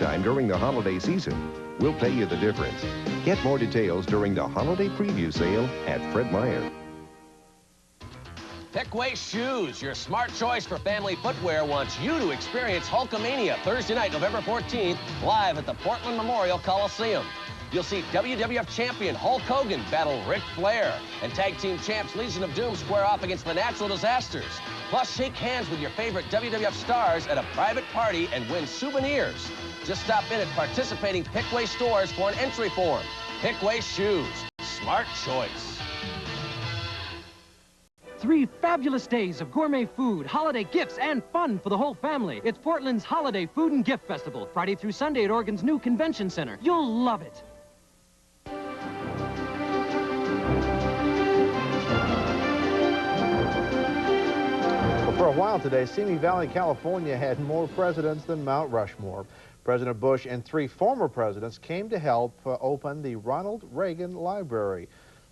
time during the holiday season. We'll pay you the difference. Get more details during the holiday preview sale at Fred Meyer. Pickway Shoes, your smart choice for family footwear, wants you to experience Hulkamania Thursday night, November 14th, live at the Portland Memorial Coliseum. You'll see WWF champion Hulk Hogan battle Ric Flair, and tag team champs Legion of Doom square off against the Natural Disasters. Plus, shake hands with your favorite WWF stars at a private party and win souvenirs. Just stop in at participating Pickway stores for an entry form. Pickway Shoes, smart choice. 3 fabulous days of gourmet food, holiday gifts, and fun for the whole family. It's Portland's Holiday Food and Gift Festival, Friday through Sunday at Oregon's new convention center. You'll love it. Well, for a while today, Simi Valley, California had more presidents than Mount Rushmore. President Bush and 3 former presidents came to help open the Ronald Reagan Library.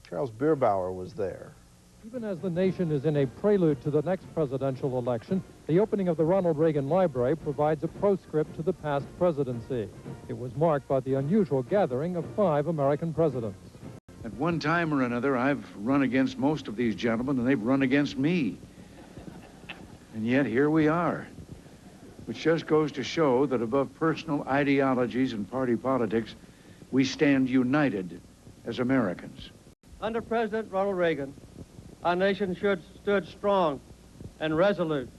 Charles Bierbauer was there. Even as the nation is in a prelude to the next presidential election, the opening of the Ronald Reagan Library provides a postscript to the past presidency. It was marked by the unusual gathering of 5 American presidents. At one time or another, I've run against most of these gentlemen, and they've run against me. And yet here we are, which just goes to show that above personal ideologies and party politics, we stand united as Americans. Under President Ronald Reagan, our nation stood strong and resolute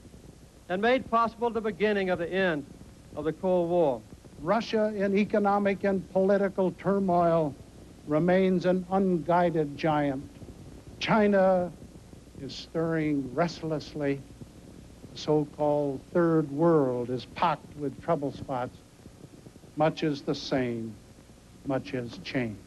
and made possible the beginning of the end of the Cold War. Russia, in economic and political turmoil, remains an unguided giant. China is stirring restlessly. The so-called third world is pocked with trouble spots. Much is the same, much has changed.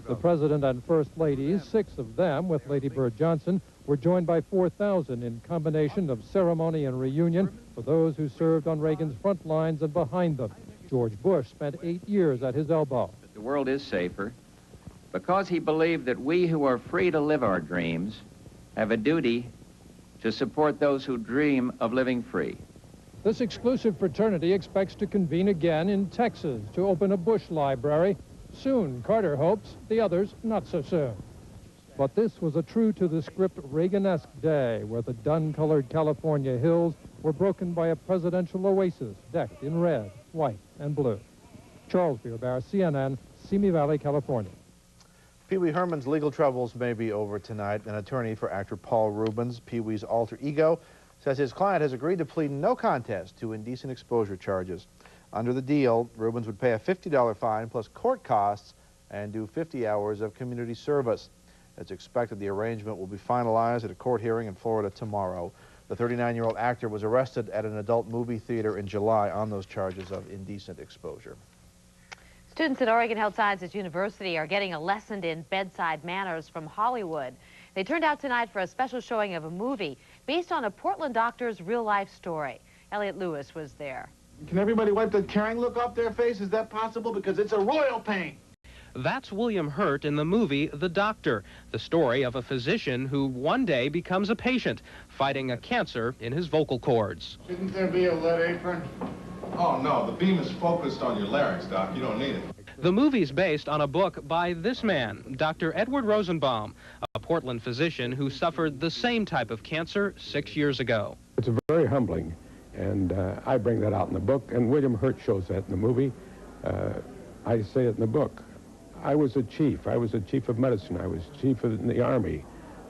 The President and First Ladies, 6 of them, with Lady Bird Johnson, were joined by 4,000 in combination of ceremony and reunion for those who served on Reagan's front lines and behind them. George Bush spent 8 years at his elbow. The world is safer because he believed that we who are free to live our dreams have a duty to support those who dream of living free. This exclusive fraternity expects to convene again in Texas to open a Bush library. Soon, Carter hopes, the others not so soon. But this was a true-to-the-script Reagan-esque day where the dun-colored California hills were broken by a presidential oasis decked in red, white, and blue. Charles Bierbauer, CNN, Simi Valley, California. Pee Wee Herman's legal troubles may be over tonight. An attorney for actor Paul Reubens, Pee Wee's alter ego, says his client has agreed to plead no contest to indecent exposure charges. Under the deal, Reubens would pay a $50 fine plus court costs and do 50 hours of community service. It's expected the arrangement will be finalized at a court hearing in Florida tomorrow. The 39-year-old actor was arrested at an adult movie theater in July on those charges of indecent exposure. Students at Oregon Health Sciences University are getting a lesson in bedside manners from Hollywood. They turned out tonight for a special showing of a movie based on a Portland doctor's real-life story. Elliot Lewis was there. Can everybody wipe the caring look off their face? Is that possible? Because it's a royal pain. That's William Hurt in the movie The Doctor, the story of a physician who one day becomes a patient, fighting a cancer in his vocal cords. Shouldn't there be a lead apron? Oh, no. The beam is focused on your larynx, Doc. You don't need it. The movie's based on a book by this man, Dr. Edward Rosenbaum, a Portland physician who suffered the same type of cancer 6 years ago. It's very humbling. And I bring that out in the book, and William Hurt shows that in the movie. I say it in the book. I was a chief. I was a chief of medicine. I was chief in the Army.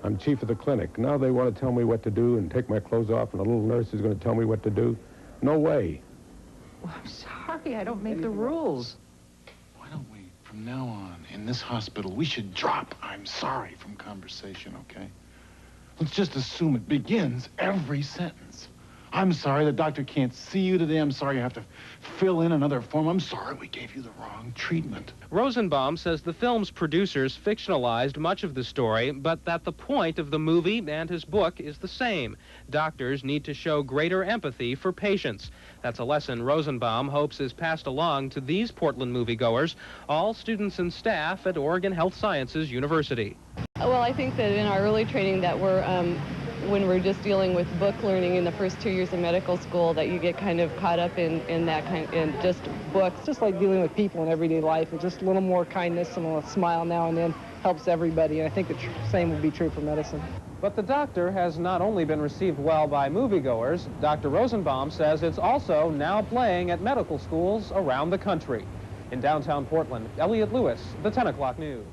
I'm chief of the clinic. Now they want to tell me what to do and take my clothes off, and a little nurse is going to tell me what to do. No way. Well, I'm sorry, I don't make the rules. Why don't we, from now on, in this hospital, we should drop "I'm sorry" from conversation, okay? Let's just assume it begins every sentence. I'm sorry the doctor can't see you today. I'm sorry you have to fill in another form. I'm sorry we gave you the wrong treatment. Rosenbaum says the film's producers fictionalized much of the story, but that the point of the movie and his book is the same. Doctors need to show greater empathy for patients. That's a lesson Rosenbaum hopes is passed along to these Portland moviegoers, all students and staff at Oregon Health Sciences University. Well, I think that in our early training that we're when we're just dealing with book learning in the first 2 years of medical school that you get kind of caught up in that in just books. It's just like dealing with people in everyday life. It's just a little more kindness and a smile now and then helps everybody, and I think the same would be true for medicine. But the doctor has not only been received well by moviegoers, Dr. Rosenbaum says it's also now playing at medical schools around the country. In downtown Portland, Elliot Lewis, the 10 o'clock news.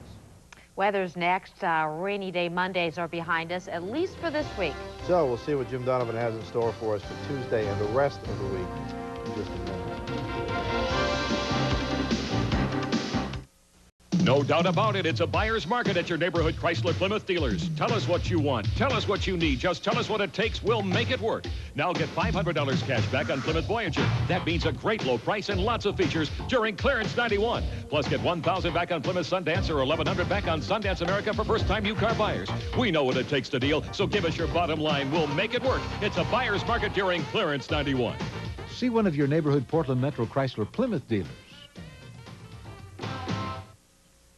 Weather's next. Rainy day Mondays are behind us, at least for this week. So we'll see what Jim Donovan has in store for us for Tuesday and the rest of the week in just a minute. No doubt about it, it's a buyer's market at your neighborhood Chrysler Plymouth dealers. Tell us what you want. Tell us what you need. Just tell us what it takes. We'll make it work. Now get $500 cash back on Plymouth Voyager. That means a great low price and lots of features during Clearance 91. Plus get $1,000 back on Plymouth Sundance or $1,100 back on Sundance America for first-time new car buyers. We know what it takes to deal, so give us your bottom line. We'll make it work. It's a buyer's market during Clearance 91. See one of your neighborhood Portland Metro Chrysler Plymouth dealers.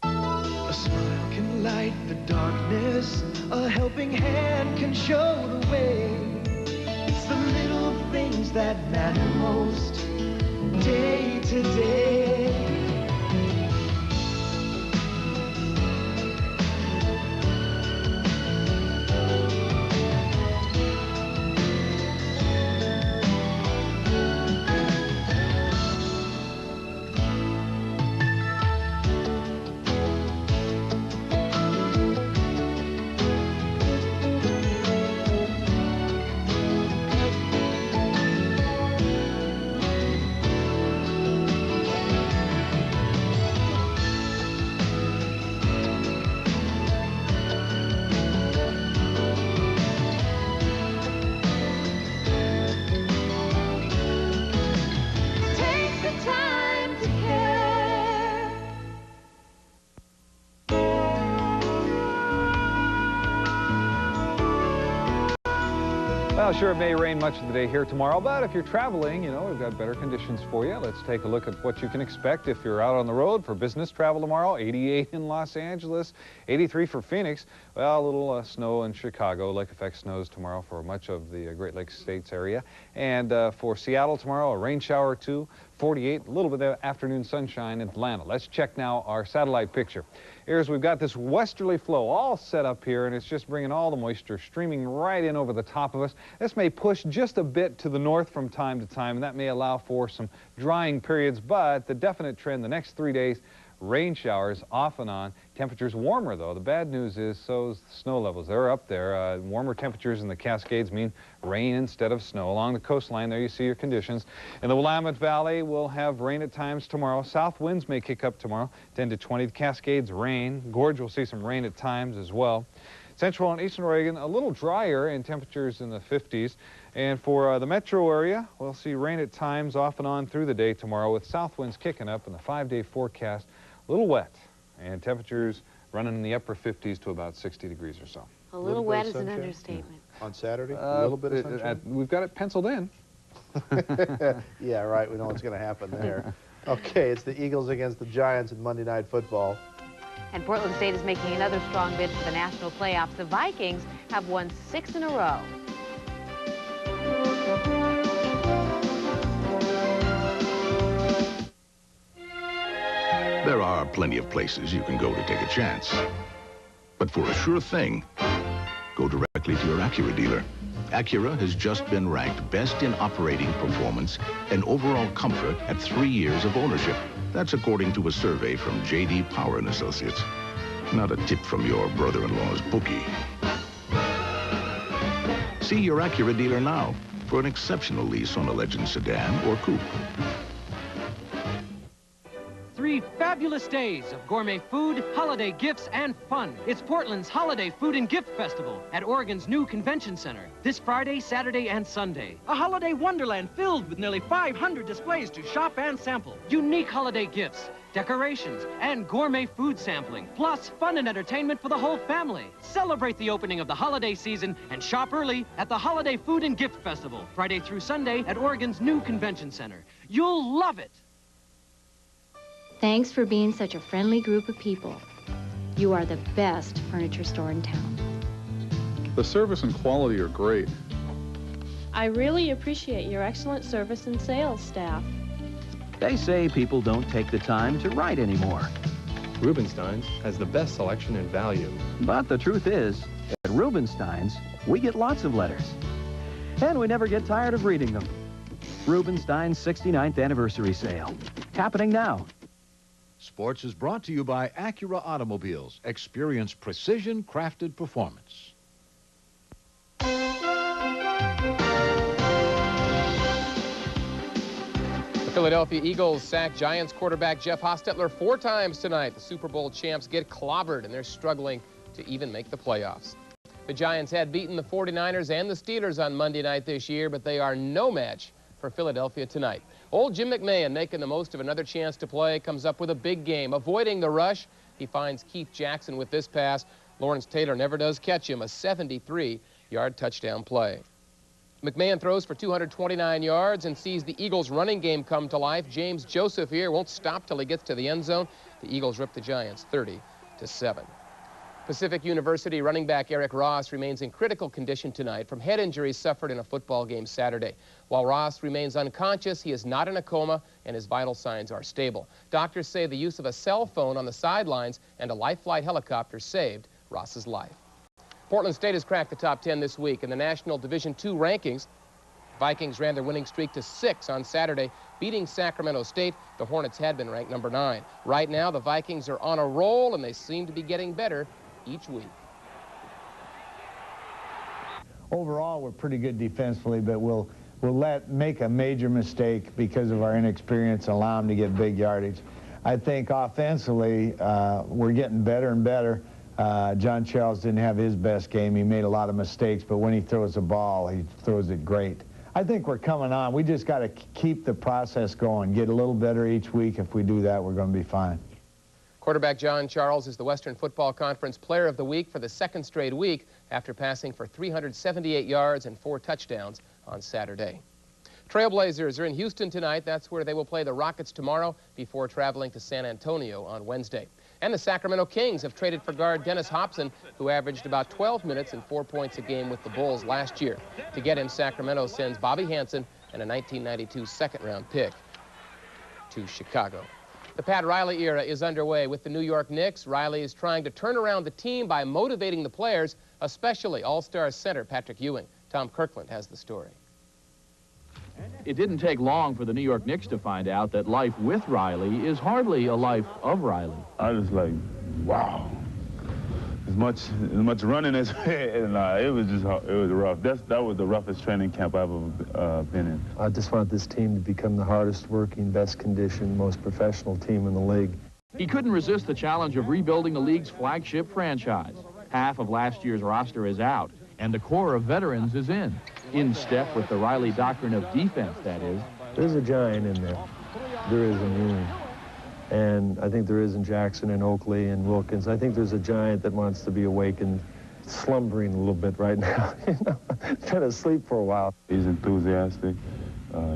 A smile can light the darkness, a helping hand can show the way. It's the little things that matter most, day to day. Well, sure, it may rain much of the day here tomorrow, but if you're traveling, you know, we've got better conditions for you. Let's take a look at what you can expect if you're out on the road for business travel tomorrow. 88 in Los Angeles, 83 for Phoenix. Well, a little snow in Chicago. Lake effect snows tomorrow for much of the Great Lakes states area. And for Seattle tomorrow, a rain shower or two. 48, a little bit of afternoon sunshine in Atlanta. Let's check now our satellite picture. Here's, we've got this westerly flow all set up here, and it's just bringing all the moisture streaming right in over the top of us. This may push just a bit to the north from time to time, and that may allow for some drying periods, but the definite trend the next 3 days, rain showers off and on. Temperatures warmer, though. The bad news is so is the snow levels. They're up there. Warmer temperatures in the Cascades mean rain instead of snow. Along the coastline, there you see your conditions. In the Willamette Valley, we'll have rain at times tomorrow. South winds may kick up tomorrow, 10 to 20. The Cascades, rain. Gorge will see some rain at times as well. Central and eastern Oregon, a little drier in temperatures in the 50s. And for the metro area, we'll see rain at times off and on through the day tomorrow with south winds kicking up in the 5-day forecast. A little wet, and temperatures running in the upper 50s to about 60 degrees or so. A little wet is an understatement. On Saturday, a little bit of sunshine? We've got it penciled in. Yeah, right. We know what's going to happen there. Okay, it's the Eagles against the Giants in Monday Night Football. And Portland State is making another strong bid for the national playoffs. The Vikings have won 6 in a row. There are plenty of places you can go to take a chance. But for a sure thing, go directly to your Acura dealer. Acura has just been ranked best in operating performance and overall comfort at 3 years of ownership. That's according to a survey from J.D. Power & Associates. Not a tip from your brother-in-law's bookie. See your Acura dealer now for an exceptional lease on a Legend sedan or coupe. 3 fabulous days of gourmet food, holiday gifts, and fun. It's Portland's Holiday Food and Gift Festival at Oregon's new convention center. This Friday, Saturday, and Sunday. A holiday wonderland filled with nearly 500 displays to shop and sample. Unique holiday gifts, decorations, and gourmet food sampling. Plus, fun and entertainment for the whole family. Celebrate the opening of the holiday season and shop early at the Holiday Food and Gift Festival. Friday through Sunday at Oregon's new convention center. You'll love it. Thanks for being such a friendly group of people. You are the best furniture store in town. The service and quality are great. I really appreciate your excellent service and sales staff. They say people don't take the time to write anymore. Rubenstein's has the best selection and value. But the truth is, at Rubenstein's, we get lots of letters. And we never get tired of reading them. Rubenstein's 69th anniversary sale. Happening now. Sports is brought to you by Acura Automobiles. Experience precision-crafted performance. The Philadelphia Eagles sacked Giants quarterback Jeff Hostetler 4 times tonight. The Super Bowl champs get clobbered, and they're struggling to even make the playoffs. The Giants had beaten the 49ers and the Steelers on Monday night this year, but they are no match for Philadelphia tonight. Old Jim McMahon, making the most of another chance to play, comes up with a big game. Avoiding the rush, he finds Keith Jackson with this pass. Lawrence Taylor never does catch him, a 73-yard touchdown play. McMahon throws for 229 yards and sees the Eagles' running game come to life. James Joseph here won't stop till he gets to the end zone. The Eagles rip the Giants 30-7. Pacific University running back Eric Ross remains in critical condition tonight from head injuries suffered in a football game Saturday. While Ross remains unconscious, he is not in a coma and his vital signs are stable. Doctors say the use of a cell phone on the sidelines and a life flight helicopter saved Ross's life. Portland State has cracked the top 10 this week in the National Division II rankings. Vikings ran their winning streak to 6 on Saturday, beating Sacramento State. The Hornets had been ranked number 9. Right now, the Vikings are on a roll, and they seem to be getting better each week. Overall, we're pretty good defensively, but we'll make a major mistake because of our inexperience, allow them to get big yardage. I think offensively, we're getting better and better. John Charles didn't have his best game. He made a lot of mistakes, but when he throws the ball, he throws it great. I think we're coming on. We just got to keep the process going, get a little better each week. If we do that, we're going to be fine. Quarterback John Charles is the Western Football Conference Player of the Week for the 2nd straight week after passing for 378 yards and 4 touchdowns on Saturday. Trailblazers are in Houston tonight. That's where they will play the Rockets tomorrow before traveling to San Antonio on Wednesday. And the Sacramento Kings have traded for guard Dennis Hobson, who averaged about 12 minutes and 4 points a game with the Bulls last year. To get him, Sacramento sends Bobby Hansen and a 1992 second-round pick to Chicago. The Pat Riley era is underway with the New York Knicks. Riley is trying to turn around the team by motivating the players, especially All-Star center Patrick Ewing. Tom Kirkland has the story. It didn't take long for the New York Knicks to find out that life with Riley is hardly a life of Riley. I was like, wow. As much running as and it was rough. That was the roughest training camp I've ever been in. I just want this team to become the hardest working, best conditioned, most professional team in the league. He couldn't resist the challenge of rebuilding the league's flagship franchise. Half of last year's roster is out, and the core of veterans is in step with the Riley doctrine of defense, that is. There's a giant in there. There is in Ewing. And I think there is in Jackson and Oakley and Wilkins. I think there's a giant that wants to be awakened, slumbering a little bit right now. Been asleep for a while. He's enthusiastic.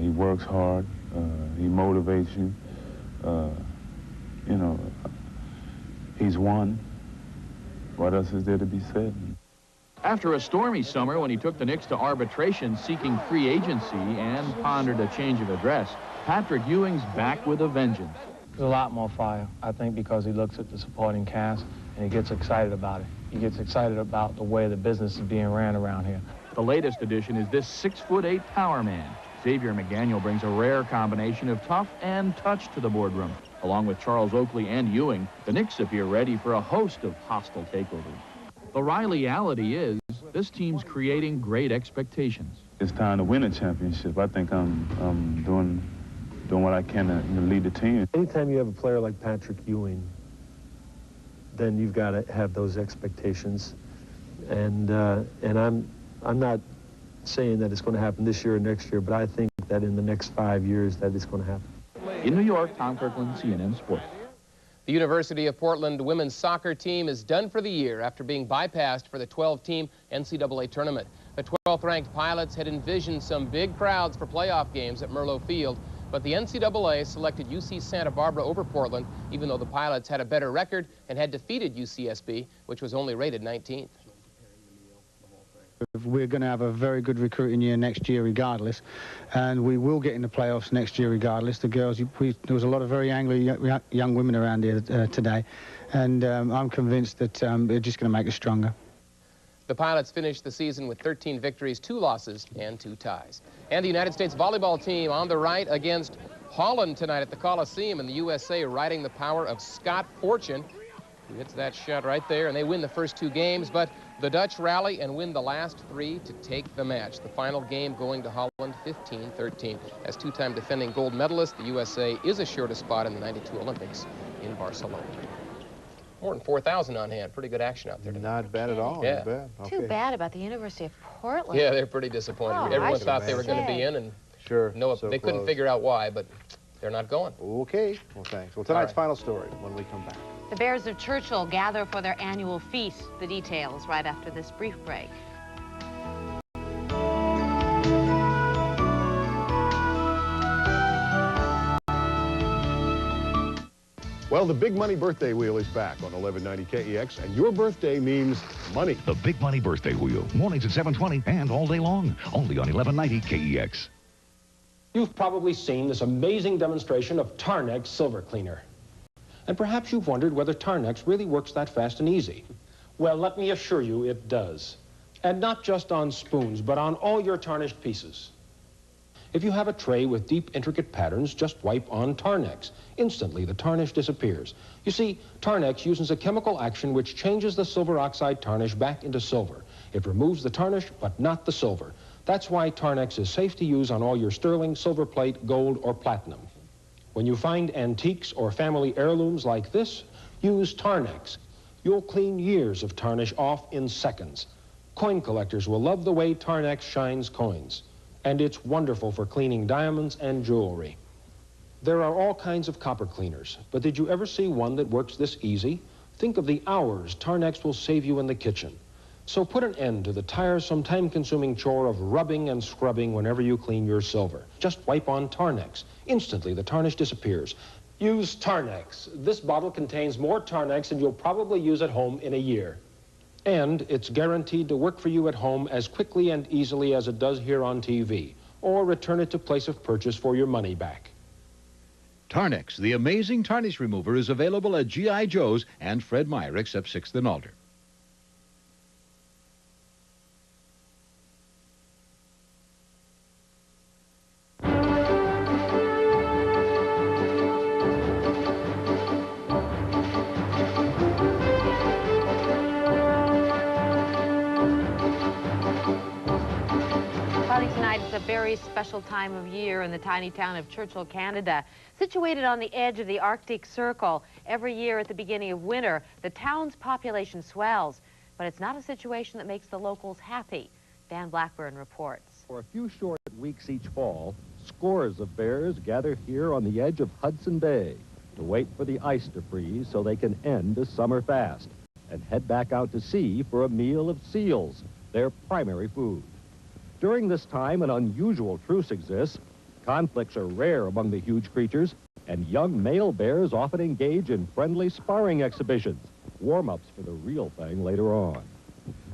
He works hard. He motivates you. You know, he's won. What else is there to be said? After a stormy summer when he took the Knicks to arbitration seeking free agency and pondered a change of address, Patrick Ewing's back with a vengeance. There's a lot more fire, I think, because he looks at the supporting cast and he gets excited about it. He gets excited about the way the business is being ran around here. The latest addition is this 6'8" power man. Xavier McDaniel brings a rare combination of tough and touch to the boardroom. Along with Charles Oakley and Ewing, the Knicks appear ready for a host of hostile takeovers. The Riley-ality is this team's creating great expectations. It's time to win a championship. I think I'm doing what I can to lead the team. Anytime you have a player like Patrick Ewing, then you've got to have those expectations. And I'm not saying that it's going to happen this year or next year, but I think that in the next 5 years that it's going to happen. In New York, Tom Kirkland, CNN Sports. The University of Portland women's soccer team is done for the year after being bypassed for the 12-team NCAA tournament. The 12th-ranked Pilots had envisioned some big crowds for playoff games at Merlo Field, but the NCAA selected UC Santa Barbara over Portland, even though the Pilots had a better record and had defeated UCSB, which was only rated 19th. We're going to have a very good recruiting year next year regardless, and we will get in the playoffs next year regardless. The girls, there was a lot of very angry young women around here today, and I'm convinced that they're just going to make us stronger. The Pilots finished the season with 13 victories, 2 losses, and 2 ties. And the United States volleyball team on the right against Holland tonight at the Coliseum, and the USA riding the power of Scott Fortune, who hits that shot right there, and they win the first 2 games, but the Dutch rally and win the last 3 to take the match. The final game going to Holland 15-13. As 2-time defending gold medalist, the USA is assured a spot in the '92 Olympics in Barcelona. More than 4,000 on hand. Pretty good action out there tonight. Not bad at all. Yeah. Not bad. Okay. Too bad about the University of Portland. Yeah, they're pretty disappointed. Oh, Everyone thought they were going to be in, and they couldn't figure out why, but they're not going. Okay. Well, thanks. Well, tonight's final story when we come back. The Bears of Churchill gather for their annual feast. The details right after this brief break. Well, the Big Money Birthday Wheel is back on 1190 KEX, and your birthday means money. The Big Money Birthday Wheel. Mornings at 7:20 and all day long. Only on 1190 KEX. You've probably seen this amazing demonstration of Tarnex Silver Cleaner. And perhaps you've wondered whether Tarnex really works that fast and easy. Well, let me assure you it does. And not just on spoons, but on all your tarnished pieces. If you have a tray with deep, intricate patterns, just wipe on Tarnex. Instantly, the tarnish disappears. You see, Tarnex uses a chemical action which changes the silver oxide tarnish back into silver. It removes the tarnish, but not the silver. That's why Tarnex is safe to use on all your sterling, silver plate, gold, or platinum. When you find antiques or family heirlooms like this, use Tarnex. You'll clean years of tarnish off in seconds. Coin collectors will love the way Tarnex shines coins. And it's wonderful for cleaning diamonds and jewelry. There are all kinds of copper cleaners, but did you ever see one that works this easy? Think of the hours Tarnex will save you in the kitchen. So put an end to the tiresome, time-consuming chore of rubbing and scrubbing whenever you clean your silver. Just wipe on Tarnex. Instantly, the tarnish disappears. Use Tarnex. This bottle contains more Tarnex than you'll probably use at home in a year. And it's guaranteed to work for you at home as quickly and easily as it does here on TV. Or return it to place of purchase for your money back. Tarnex, the amazing tarnish remover, is available at G.I. Joe's and Fred Meyer, except 6th and Alder. It's a very special time of year in the tiny town of Churchill, Canada. Situated on the edge of the Arctic Circle, every year at the beginning of winter, the town's population swells. But it's not a situation that makes the locals happy. Dan Blackburn reports. For a few short weeks each fall, scores of bears gather here on the edge of Hudson Bay to wait for the ice to freeze so they can end a summer fast and head back out to sea for a meal of seals, their primary food. During this time, an unusual truce exists. Conflicts are rare among the huge creatures, and young male bears often engage in friendly sparring exhibitions, warm-ups for the real thing later on.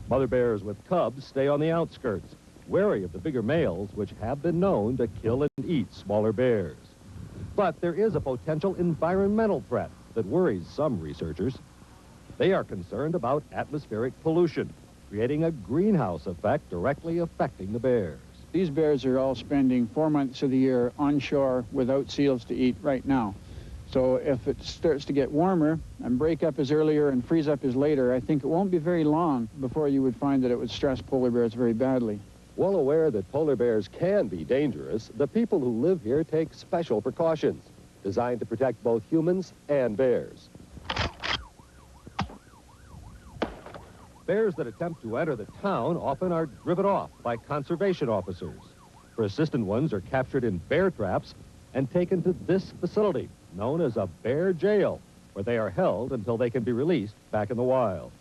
Mother bears with cubs stay on the outskirts, wary of the bigger males, which have been known to kill and eat smaller bears. But there is a potential environmental threat that worries some researchers. They are concerned about atmospheric pollution, creating a greenhouse effect directly affecting the bears. These bears are all spending 4 months of the year onshore without seals to eat right now. So if it starts to get warmer and break up as earlier and freeze up as later, I think it won't be very long before you would find that it would stress polar bears very badly. Well aware that polar bears can be dangerous, the people who live here take special precautions designed to protect both humans and bears. Bears that attempt to enter the town often are driven off by conservation officers. Persistent ones are captured in bear traps and taken to this facility, known as a bear jail, where they are held until they can be released back in the wild.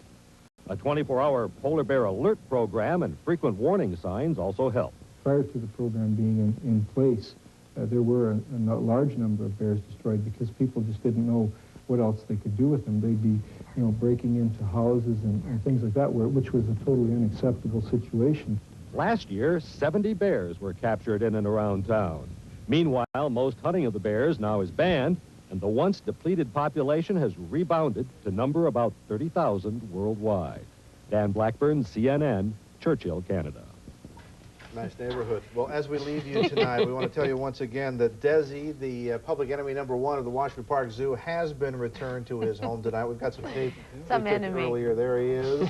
A 24-hour polar bear alert program and frequent warning signs also help. Prior to the program being in place, there were a large number of bears destroyed because people just didn't know what else they could do with them. They'd be you know, breaking into houses and things like that, which was a totally unacceptable situation. Last year, 70 bears were captured in and around town. Meanwhile, most hunting of the bears now is banned, and the once depleted population has rebounded to number about 30,000 worldwide. Dan Blackburn, CNN, Churchill, Canada. Nice neighborhood. Well, as we leave you tonight, we want to tell you once again that Desi, the public enemy #1 of the Washington Park Zoo, has been returned to his home tonight. We've got some tape earlier. There he is,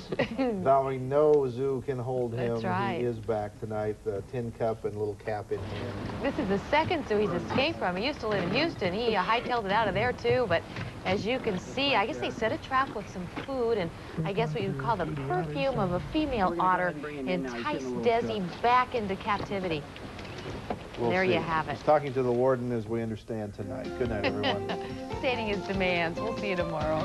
vowing no zoo can hold him. That's right. He is back tonight, tin cup and little cap in hand. This is the second zoo he's escaped from. He used to live in Houston. He hightailed it out of there, too, but as you can see, I guess they set a trap with some food, and I guess what you'd call the perfume of a female otter enticed Desi back into captivity. There you have it. He's talking to the warden, as we understand tonight. Good night, everyone. Stating his demands. We'll see you tomorrow.